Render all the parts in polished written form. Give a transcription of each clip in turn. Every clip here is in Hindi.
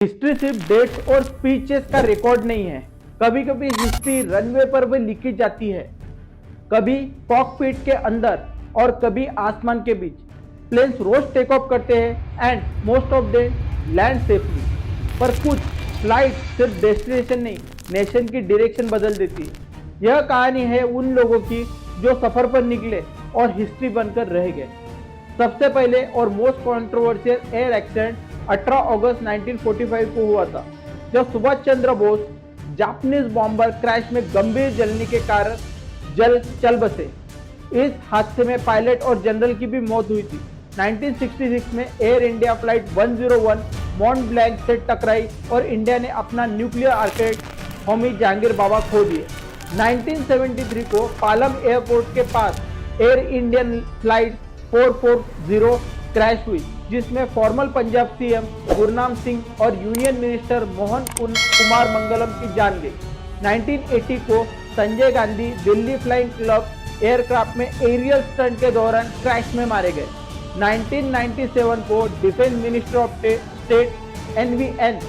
हिस्ट्री सिर्फ डेट्स और स्पीचेस का रिकॉर्ड नहीं है। कभी कभी हिस्ट्री रनवे पर भी लिखी जाती है, कभी कॉकपिट के अंदर और कभी आसमान के बीच। प्लेन्स रोज टेक ऑफ करते हैं and most of they land safely, पर कुछ फ्लाइट सिर्फ डेस्टिनेशन नहीं, नेशन की डायरेक्शन बदल देती है। यह कहानी है उन लोगों की जो सफर पर निकले और हिस्ट्री बनकर रह गए। सबसे पहले और मोस्ट कंट्रोवर्शियल एयर एक्सीडेंट 18 अगस्त 1945 को हुआ था, जब Subhash Chandra Bose Japanese bomber crash में गंभीर जलने के कारण चल बसे। इस हादसे में पायलट और जनरल की भी मौत हुई थी। 1966 में एयर इंडिया फ्लाइट 101 मॉन्ट ब्लैंक से टकराई और इंडिया ने अपना न्यूक्लियर आर्किटेक्ट होमी जहांगीर बाबा खो दिए। 1973 को पालम एयरपोर्ट के पास एयर इंडियन फ्लाइट 440 क्रैश हुई, जिसमें फॉर्मर पंजाब सीएम गुरनाम सिंह और यूनियन मिनिस्टर मोहन कुमार मंगलम की जान गई। 1980 को Sanjay Gandhi Delhi flying club aircraft में एरियल स्टंट के दौरान क्रैश में मारे गए। 1997 को defence minister of state NVN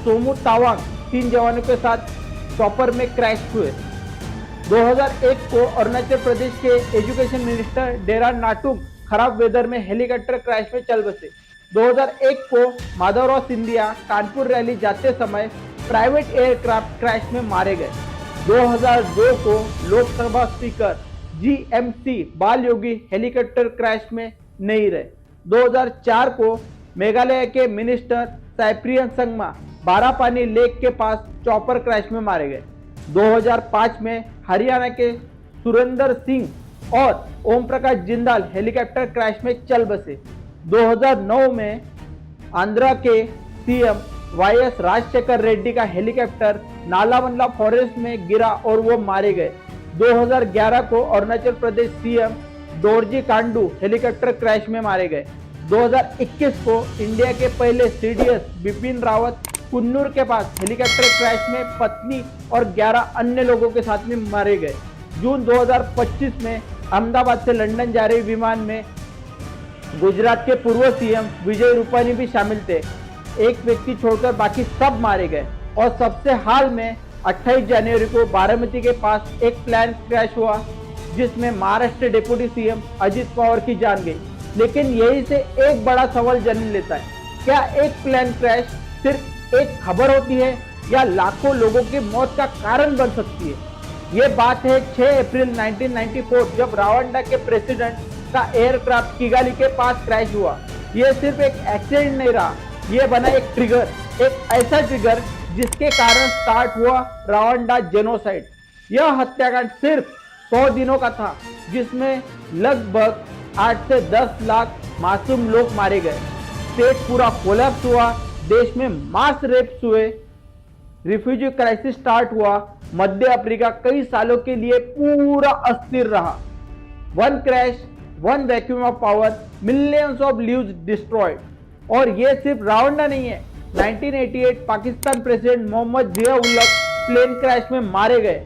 Somu Tawang 3 जवानों के साथ चॉपर में क्रैश हुए। 2001 को अरुणाचल प्रदेश के एजुकेशन मिनिस्टर डेरा नाटुक खराब वेदर में हेलीकॉप्टर क्रैश में चल बसे। 2001 को माधवराव सिंधिया कानपुर रैली जाते समय प्राइवेट एयरक्राफ्ट क्रैश में मारे गए। 2002 को लोकसभा स्पीकर जीएमसी बाल योगी हेलीकॉप्टर क्रैश में नहीं रहे। 2004 को मेघालय के minister Cyprian Sangma Barapani lake के पास चॉपर क्रैश में मारे गए। 2005 में हरियाणा के सुरेंद्र सिंह और ओम प्रकाश जिंदाल हेलीकॉप्टर क्रैश में चल बसे। 2009 में आंध्रा के सीएम वाईएस राजशेखर रेड्डी का हेलीकॉप्टर नालावंडला फॉरेस्ट में गिरा और वो मारे गए। 2011 को Arunachal Pradesh CM Dorjee कांडू helicopter crash में मारे गए। 2021 को इंडिया के पहले सीडीएस बिपिन रावत कुन्नूर के पास हेलीकॉप्टर क्रैश में पत्नी और 11 अन्य लोगों के साथ में मारे गए। जून 2025 में अहमदाबाद से लंदन जा रहे विमान में गुजरात के पूर्व सीएम विजय रूपानी भी शामिल थे। एक व्यक्ति छोड़कर बाकी सब मारे गए। और सबसे हाल में 28 जनवरी को बारामती के पास एक प्लेन क्रैश हुआ, जिसमें महाराष्ट्र डिप्टी सीएम अजित पवार की जान गई। लेकिन यही से एक बड़ा सवाल जन्म लेता है, क्या एक प्लेन क्रैश सिर्फ एक खबर होती है या लाखों लोगों की मौत का कारण बन सकती है? ये बात है 6 अप्रैल 1994, जब रवांडा के प्रेसिडेंट का एयरक्राफ्ट किगाली के पास क्रैश हुआ। ये सिर्फ एक एक्सीडेंट नहीं रहा, ये बना एक ट्रिगर, एक ऐसा ट्रिगर जिसके कारण स्टार्ट हुआ रवांडा जेनोसाइड। यह हत्याकांड सिर्फ 100 दिनों का था, जिसमें लगभग 8 से 10 लाख मासूम लोग मारे गए। स्टेट पूरा कोलैप्स हुआ, देश में मास रेप्स हुए, रिफ्यूजी क्राइसिस स्टार्ट हुआ। मध्य अफ्रीका कई सालों के लिए पूरा अस्थिर रहा। One crash, one vacuum of power, millions of lives destroyed. और ये सिर्फ रवांडा नहीं है। 1988 Pakistan president Mohammad Zia ul Haq plane crash में मारे गए।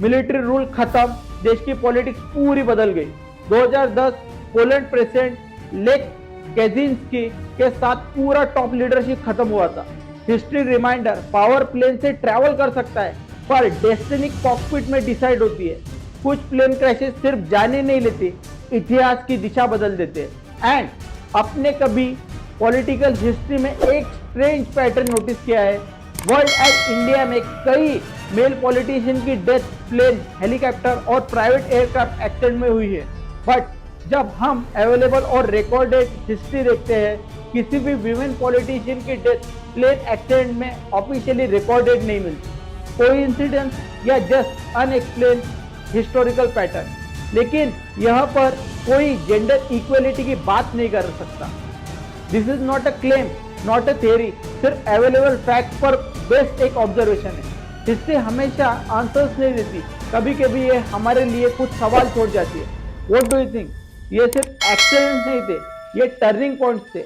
मिलिट्री रूल खत्म, देश की पॉलिटिक्स पूरी बदल गई। 2010 पोलैंड प्रेसिडेंट लेक काचिंस्की के साथ पूरा टॉप लीडरशिप खत्म हुआ था। हिस्ट्री रिमाइंडर, पावर प्लेन से ट्रैवल कर सकता है, पर डेस्टिनी कॉकपिट में डिसाइड होती है। कुछ प्लेन क्रैशेस सिर्फ जाने नहीं लेते, इतिहास की दिशा बदल देते हैं। एंड अपने कभी पॉलिटिकल हिस्ट्री में एक स्ट्रेंज पैटर्न नोटिस किया है। वर्ल्ड एंड इंडिया में कई मेल पॉलिटिशियन की डेथ प्लेन, हेलीकॉप्टर और प्राइवेट एयरक्राफ्ट एक्सीडेंट में हुई है। बट जब हम अवेलेबल और रिकॉर्डेड हिस्ट्री देखते हैं, किसी भी विमेन पॉलिटिशियन की डेथ प्लेन एक्सीडेंट में ऑफिशियली रिकॉर्डेड नहीं मिलती। कोइंसिडेंस या जस्ट अनएक्सप्लेन हिस्टोरिकल पैटर्न। लेकिन यहां पर कोई जेंडर इक्वलिटी की बात नहीं कर सकता। This is not a claim, not a theory, सिर्फ अवेलेबल फैक्ट पर बेस्ड एक ऑब्जर्वेशन है। हिस्ट्री हमेशा आंसर्स नहीं देती, कभी कभी ये हमारे लिए कुछ सवाल छोड़ जाती है। What do you think? ये सिर्फ एक्सीडेंट नहीं थे, ये टर्निंग पॉइंट्स थे।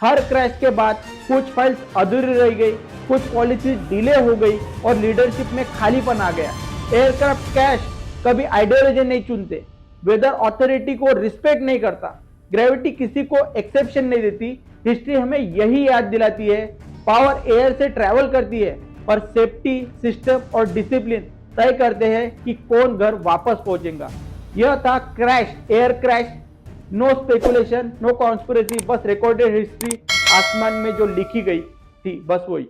हर क्रैश के बाद कुछ फाइल्स अधूरी रह गई, कुछ पॉलिसी डिले हो गई और लीडरशिप में खालीपन आ गया। एयरक्राफ्ट क्रैश कभी आइडियोलॉजी नहीं चुनते, वेदर अथॉरिटी को रिस्पेक्ट नहीं करता, ग्रेविटी किसी को एक्सेप्शन नहीं देती। हिस्ट्री हमें यही याद दिलाती है पावर एयर से ट्रैवल करती है, पर सेफ्टी सिस्टम और डिसिप्लिन तय करते हैं कि कौन घर वापस पहुंचेगा। यह था crash, air crash. No speculation, no conspiracy, बस रिकॉर्डेड हिस्ट्री आसमान में जो लिखी गई थी, बस वही।